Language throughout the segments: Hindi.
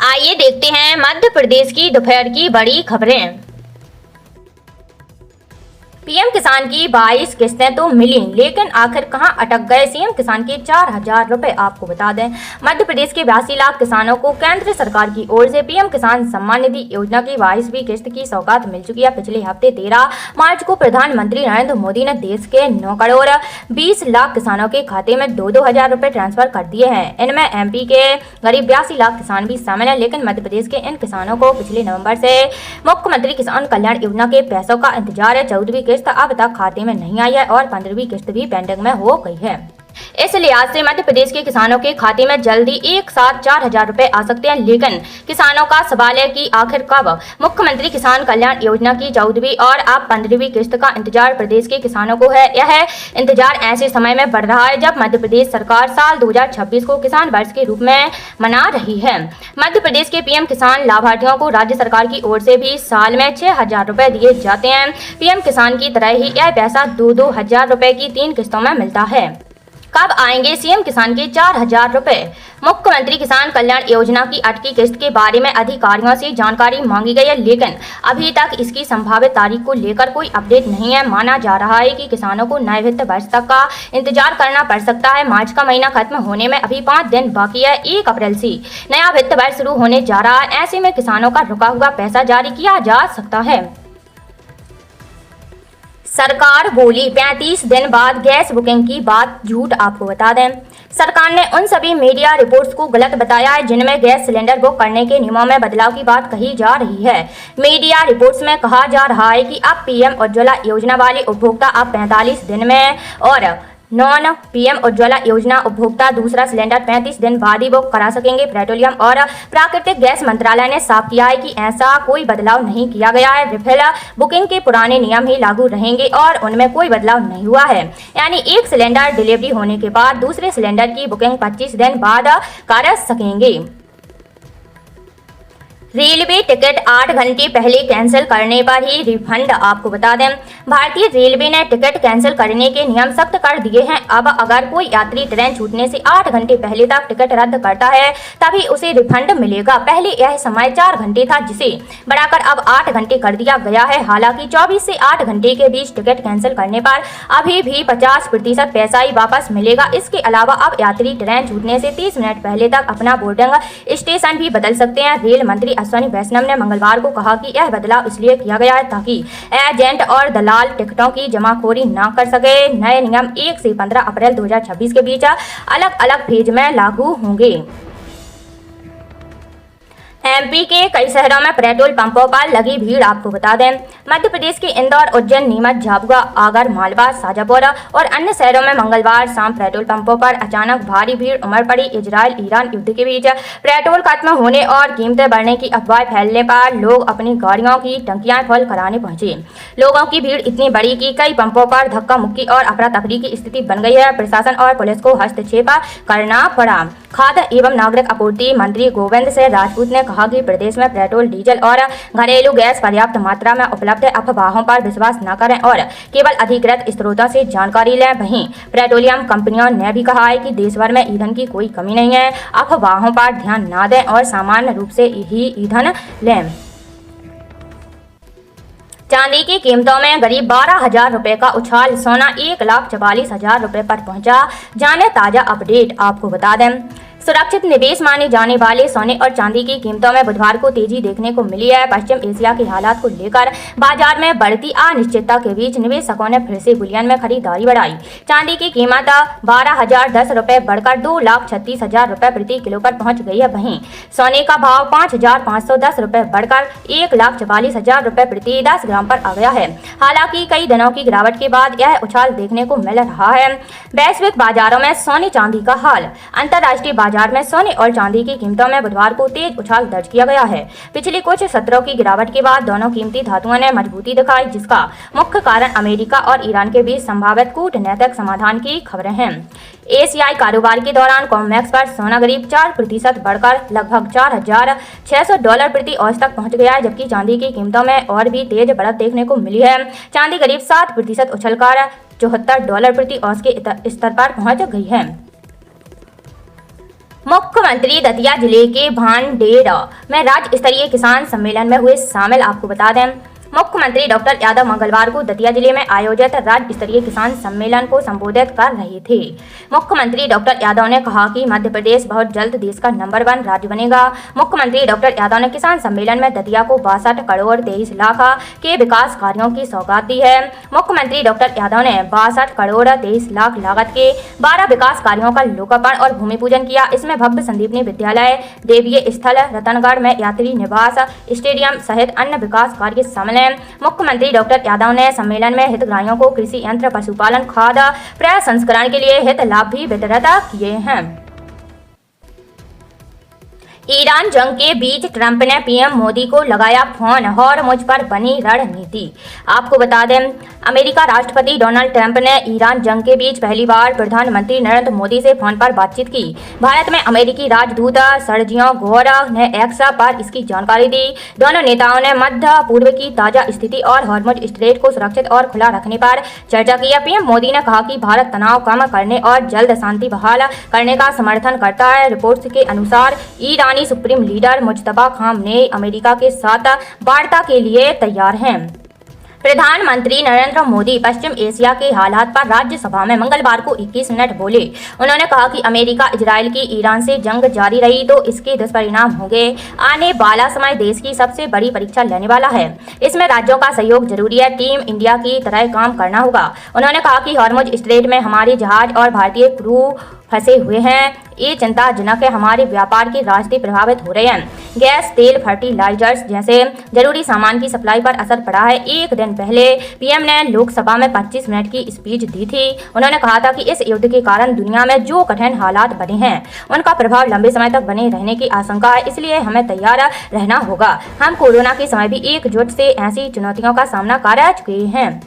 आइए देखते हैं मध्य प्रदेश की दोपहर की बड़ी खबरें। पीएम किसान की 22 किस्तें तो मिली, लेकिन आखिर कहां अटक गए सीएम किसान के 4,000 रुपए। आपको बता दें, मध्य प्रदेश के 82 लाख किसानों को केंद्र सरकार की ओर से पीएम किसान सम्मान निधि योजना की 22वीं किस्त की सौगात मिल चुकी है। पिछले हफ्ते 13 मार्च को प्रधानमंत्री नरेंद्र मोदी ने देश के 9 करोड़ 20 लाख किसानों के खाते में 2-2 हजार रुपए ट्रांसफर कर दिए हैं। इनमें एमपी के करीब 82 लाख किसान भी शामिल है, लेकिन मध्य प्रदेश के इन किसानों को पिछले नवंबर से मुख्यमंत्री किसान कल्याण योजना के पैसों का इंतजार है। 14वीं किस्त अब तक खाते में नहीं आई है और 15वीं किस्त भी पेंडिंग में हो गई है। इस लिहाज से मध्य प्रदेश के किसानों के खाते में जल्दी एक साथ 4,000 रुपए आ सकते हैं, लेकिन किसानों का सवाल है कि आखिर कब मुख्यमंत्री किसान कल्याण योजना की 14वीं और अब 15वीं किस्त का इंतजार प्रदेश के किसानों को है। यह इंतजार ऐसे समय में बढ़ रहा है जब मध्य प्रदेश सरकार साल 2026 को किसान वर्ष के रूप में मना रही है। मध्य प्रदेश के पीएम किसान लाभार्थियों को राज्य सरकार की ओर से भी साल में 6,000 रुपए दिए जाते हैं। पीएम किसान की तरह ही यह पैसा 2-2 हजार रुपए की 3 किस्तों में मिलता है। कब आएंगे सीएम किसान के 4,000 रुपए? मुख्यमंत्री किसान कल्याण योजना की अटकी किस्त के बारे में अधिकारियों से जानकारी मांगी गई है, लेकिन अभी तक इसकी संभावित तारीख को लेकर कोई अपडेट नहीं है। माना जा रहा है कि किसानों को नए वित्त वर्ष तक का इंतजार करना पड़ सकता है। मार्च का महीना खत्म होने में अभी 5 दिन बाकी है। 1 अप्रैल से नया वित्त वर्ष शुरू होने जा रहा है। ऐसे में किसानों का रुका हुआ पैसा जारी किया जा सकता है। सरकार बोली 35 दिन बाद गैस बुकिंग की बात झूठ। आपको बता दें, सरकार ने उन सभी मीडिया रिपोर्ट्स को गलत बताया है जिनमें गैस सिलेंडर बुक करने के नियमों में बदलाव की बात कही जा रही है। मीडिया रिपोर्ट्स में कहा जा रहा है कि अब पीएम उज्ज्वला योजना वाले उपभोक्ता अब 45 दिन में और नॉन पीएम उज्ज्वला योजना उपभोक्ता दूसरा सिलेंडर 35 दिन बाद ही बुक करा सकेंगे। पेट्रोलियम और प्राकृतिक गैस मंत्रालय ने साफ किया है कि ऐसा कोई बदलाव नहीं किया गया है। रिफिल बुकिंग के पुराने नियम ही लागू रहेंगे और उनमें कोई बदलाव नहीं हुआ है। यानी एक सिलेंडर डिलीवरी होने के बाद दूसरे सिलेंडर की बुकिंग 25 दिन बाद कर सकेंगे। रेलवे टिकट 8 घंटे पहले कैंसिल करने पर ही रिफंड। आपको बता दें, भारतीय रेलवे ने टिकट कैंसिल करने के नियम सख्त कर दिए हैं। अब अगर कोई यात्री ट्रेन छूटने से 8 घंटे पहले तक टिकट रद्द करता है तभी उसे रिफंड मिलेगा। पहले यह समय 4 घंटे था, जिसे बढ़ाकर अब 8 घंटे कर दिया गया है। हालांकि 24 से 8 घंटे के बीच टिकट कैंसिल करने पर अभी भी 50% पैसा ही वापस मिलेगा। इसके अलावा अब यात्री ट्रेन छूटने से 30 मिनट पहले तक अपना बोर्डिंग स्टेशन भी बदल सकते हैं। रेल मंत्री अश्विनी वैष्णव ने मंगलवार को कहा कि यह बदलाव इसलिए किया गया है ताकि एजेंट और दलाल टिकटों की जमाखोरी न कर सके। नए नियम 1 से 15 अप्रैल 2026 के बीच अलग अलग फेज में लागू होंगे। एमपी के कई शहरों में पेट्रोल पंपों पर लगी भीड़। आपको बता दें, मध्य प्रदेश के इंदौर, उज्जैन, नीमच, झाबुआ, आगर, मालवा, शाजापुर और अन्य शहरों में मंगलवार शाम पेट्रोल पंपों पर अचानक भारी भीड़ उमड़ पड़ी। इजराइल ईरान युद्ध के बीच पेट्रोल खत्म होने और कीमतें बढ़ने की अफवाह फैलने पर लोग अपनी गाड़ियों की टंकियां फुल कराने पहुंचे। लोगों की भीड़ इतनी बड़ी कि कई पंपों पर धक्का मुक्की और अफरा तफरी की स्थिति बन गई है। प्रशासन और पुलिस को हस्तक्षेप करना पड़ा। खाद्य एवं नागरिक आपूर्ति मंत्री गोविंद सिंह राजपूत ने कहा कि प्रदेश में पेट्रोल, डीजल और घरेलू गैस पर्याप्त मात्रा में उपलब्ध है। अफवाहों पर विश्वास न करें और केवल अधिकृत स्रोतों से जानकारी लें। वहीं पेट्रोलियम कंपनियों ने भी कहा है कि देश भर में ईंधन की कोई कमी नहीं है। अफवाहों पर ध्यान न दें और सामान्य रूप से ही ईंधन लें। चांदी की कीमतों में करीब 12,000 रुपए का उछाल। सोना 1,44,000 रुपए पर पहुंचा। जाने ताजा अपडेट। आपको बता दें, सुरक्षित निवेश माने जाने वाले सोने और चांदी की कीमतों में बुधवार को तेजी देखने को मिली है। पश्चिम एशिया के हालात को लेकर बाजार में बढ़ती अनिश्चितता के बीच निवेशकों ने फिर से बुलियन में खरीदारी बढ़ाई। चांदी की कीमत 12,010 रुपए बढ़कर 2,36,000 रुपए प्रति किलो पर पहुंच गई है। वहीं सोने का भाव 5,510 रुपए बढ़कर 1,44,000 रुपए प्रति 10 ग्राम पर आ गया है। हालांकि कई दिनों की गिरावट के बाद यह उछाल देखने को मिल रहा है। वैश्विक बाजारों में सोने चांदी का हाल। अंतर्राष्ट्रीय बाजार में सोने और चांदी की कीमतों में बुधवार को तेज उछाल दर्ज किया गया है। पिछले कुछ सत्रों की गिरावट के बाद दोनों कीमती धातुओं ने मजबूती दिखाई, जिसका मुख्य कारण अमेरिका और ईरान के बीच संभावित कूटनीतिक समाधान की खबरें हैं। एशियाई कारोबार के दौरान कॉमेक्स पर सोना करीब 4% बढ़कर लगभग $4,600 प्रति औंस तक पहुंच गया है, जबकि चांदी की कीमतों में और भी तेज बढ़त देखने को मिली है। चांदी करीब 7% उछलकर $74 प्रति औंस के स्तर पर पहुंच गई है। मुख्यमंत्री दतिया जिले के भांडेरा में राज्य स्तरीय किसान सम्मेलन में हुए शामिल। आपको बता दें, मुख्यमंत्री डॉक्टर यादव मंगलवार को दतिया जिले में आयोजित राज्य स्तरीय किसान सम्मेलन को संबोधित कर रहे थे। मुख्यमंत्री डॉक्टर यादव ने कहा कि मध्य प्रदेश बहुत जल्द देश का नंबर 1 राज्य बनेगा। मुख्यमंत्री डॉक्टर यादव ने किसान सम्मेलन में दतिया को 62 करोड़ 23 लाख के विकास कार्यों की सौगात दी है। मुख्यमंत्री डॉक्टर यादव ने 62 करोड़ 23 लाख लागत के 12 विकास कार्यों का लोकार्पण और भूमि पूजन किया। इसमें भव्य संदीपनी विद्यालय, देवीय स्थल, रतनगढ़ में यात्री निवास, स्टेडियम सहित अन्य विकास कार्य शामिल। मुख्यमंत्री डॉक्टर यादव ने सम्मेलन में हितग्राहियों को कृषि यंत्र, पशुपालन, खाद प्रसंस्करण के लिए हित लाभ भी वितरित किए हैं। ईरान जंग के बीच ट्रंप ने पीएम मोदी को लगाया फोन, हॉर्मुज़ पर बनी रणनीति। आपको बता दें, अमेरिका राष्ट्रपति डोनाल्ड ट्रंप ने ईरान जंग के बीच पहली बार प्रधानमंत्री नरेंद्र मोदी से फोन पर बातचीत की। भारत में अमेरिकी राजदूत सर्जियो गोरा ने एक्स पर इसकी जानकारी दी। दोनों नेताओं ने मध्य पूर्व की ताजा स्थिति और हॉर्मुज़ स्ट्रेट को सुरक्षित और खुला रखने पर चर्चा की। पीएम मोदी ने कहा कि भारत तनाव कम करने और जल्द शांति बहाल करने का समर्थन करता है। रिपोर्ट्स के अनुसार ईरानी supreme leader Mojtaba Khamenei America के साथ वार्ता के लिए तैयार हैं। प्रधानमंत्री नरेंद्र मोदी पश्चिम एशिया के हालात पर राज्यसभा में मंगलवार को 21 मिनट बोले। उन्होंने कहा कि अमेरिका इजरायल की ईरान से जंग जारी रही तो इसके दुष्परिणाम होंगे। आने वाला समय देश की सबसे बड़ी परीक्षा लेने वाला है। इसमें राज्यों का सहयोग जरूरी है। टीम इंडिया की तरह काम करना होगा। उन्होंने कहा कि हॉर्मुज़ स्ट्रेट में हमारे जहाज और भारतीय क्रू फंसे हुए हैं। ये चिंताजनक है। हमारे व्यापार के रास्ते प्रभावित हो रहे हैं। गैस, तेल, फर्टिलाइजर्स जैसे जरूरी सामान की सप्लाई पर असर पड़ा है। एक दिन पहले पीएम ने लोकसभा में 25 मिनट की स्पीच दी थी। उन्होंने कहा था कि इस युद्ध के कारण दुनिया में जो कठिन हालात बने हैं उनका प्रभाव लंबे समय तक बने रहने की आशंका है, इसलिए हमें तैयार रहना होगा। हम कोरोना के समय भी एकजुट से ऐसी चुनौतियों का सामना कर चुके हैं।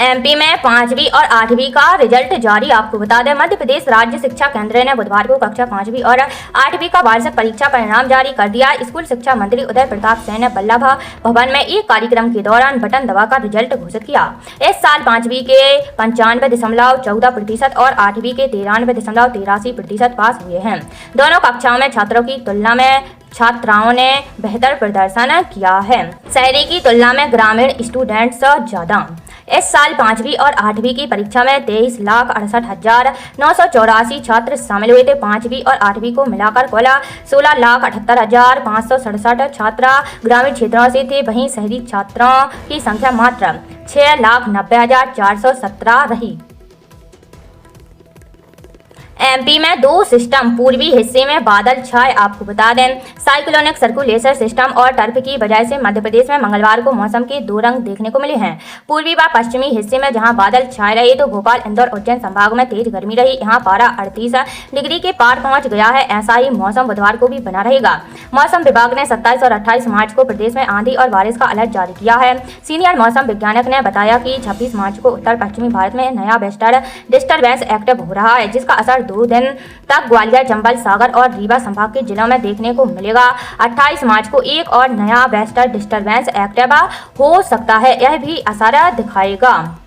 एमपी में 5वीं और 8वीं का रिजल्ट जारी। आपको बता दें, मध्य प्रदेश राज्य शिक्षा केंद्र ने बुधवार को कक्षा 5वीं और 8वीं का वार्षिक परीक्षा परिणाम जारी कर दिया। स्कूल शिक्षा मंत्री उदय प्रताप सिंह ने वल्लभ भवन में एक कार्यक्रम के दौरान बटन दबाकर रिजल्ट घोषित किया। इस साल 5वीं के 95.14% और 8वीं के 93.83% पास हुए हैं। दोनों कक्षाओं में छात्रों की तुलना में छात्राओं ने बेहतर प्रदर्शन किया है। शहरी की तुलना में ग्रामीण स्टूडेंट्स ज्यादा। इस साल 5वीं और 8वीं की परीक्षा में 23,68,984 छात्र शामिल हुए थे। 5वीं और 8वीं को मिलाकर कुल 16,78,567 छात्र ग्रामीण क्षेत्रों से थे। वहीं शहरी छात्रों की संख्या मात्र 6,90,417 रही। एमपी में 2 सिस्टम, पूर्वी हिस्से में बादल छाए। आपको बता दें, साइक्लोनिक सर्कुलेशन सिस्टम और टर्फ की वजह से मध्य प्रदेश में मंगलवार को मौसम के 2 रंग देखने को मिले हैं। पूर्वी व पश्चिमी हिस्से में जहां बादल छाए रहे तो भोपाल, इंदौर, उज्जैन संभाग में तेज गर्मी रही। यहां पारा 38 डिग्री के पार पहुंच गया है। ऐसा ही मौसम बुधवार को भी बना रहेगा। मौसम विभाग ने 27 और 28 मार्च को प्रदेश में आंधी और बारिश का अलर्ट जारी किया है। सीनियर मौसम वैज्ञानिक ने बताया कि 26 मार्च को उत्तर पश्चिमी भारत में नया वेस्टर्न डिस्टर्बेंस एक्टिव हो रहा है, जिसका असर 2 दिन तक ग्वालियर, चंबल, सागर और रीवा संभाग के जिलों में देखने को मिलेगा। 28 मार्च को एक और नया वेस्टर्न डिस्टर्बेंस एक्टिव हो सकता है। यह भी असर दिखाएगा।